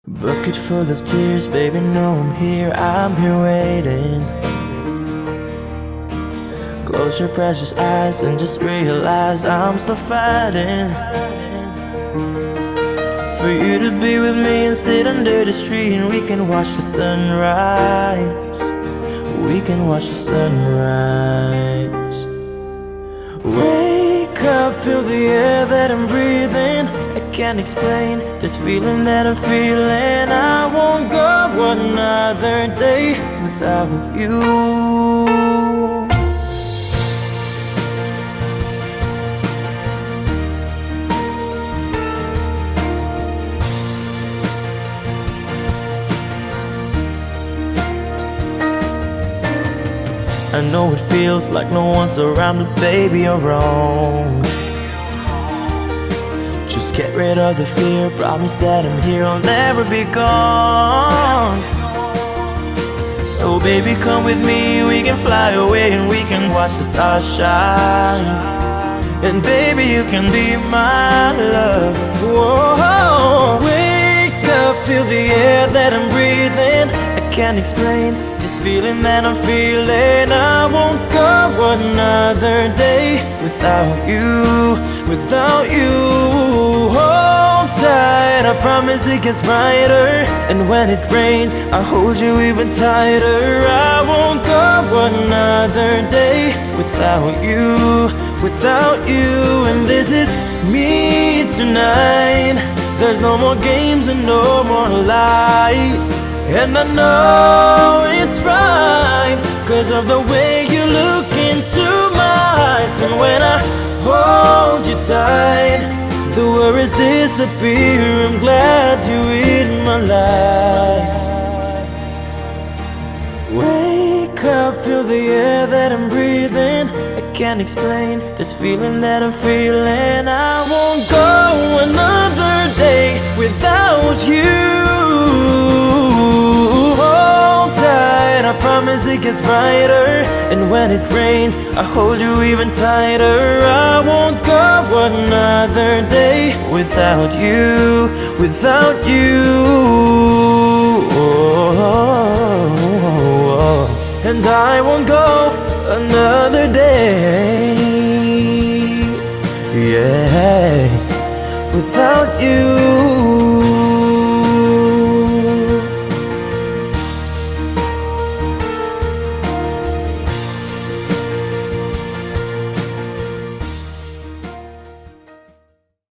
Bucket full of tears, baby, know I'm here waiting. Close your precious eyes and just realize I'm still fighting for you to be with me and sit under this tree and we can watch the sunrise. We can watch the sunrise. Wake up, feel the air that I'm breathing. I can't explain this feeling that I'm feeling. I won't go another day without you. I know it feels like no one's around, but baby, you're wrong. Just get rid of the fear, promise that I'm here, I'll never be gone. So baby, come with me, we can fly away and we can watch the stars shine. And baby, you can be my love. Whoa, wake up, feel the air that I'm breathing. I can't explain this feeling that I'm feeling. I won't go another day without you, without you. Hold tight, I promise it gets brighter. And when it rains, I'll hold you even tighter. I won't go another day without you, without you. And this is me tonight. There's no more games and no more lies. And I know it's right, 'cause of the way you look into my eyes. And when I hold you tight, the worries disappear. I'm glad you're in my life. Wake up, feel the air that I'm breathing. I can't explain this feeling that I'm feeling. I won't go another day without you. I promise it gets brighter. And when it rains, I hold you even tighter. I won't go another day without you, without you. And I won't go another day, yeah, without you.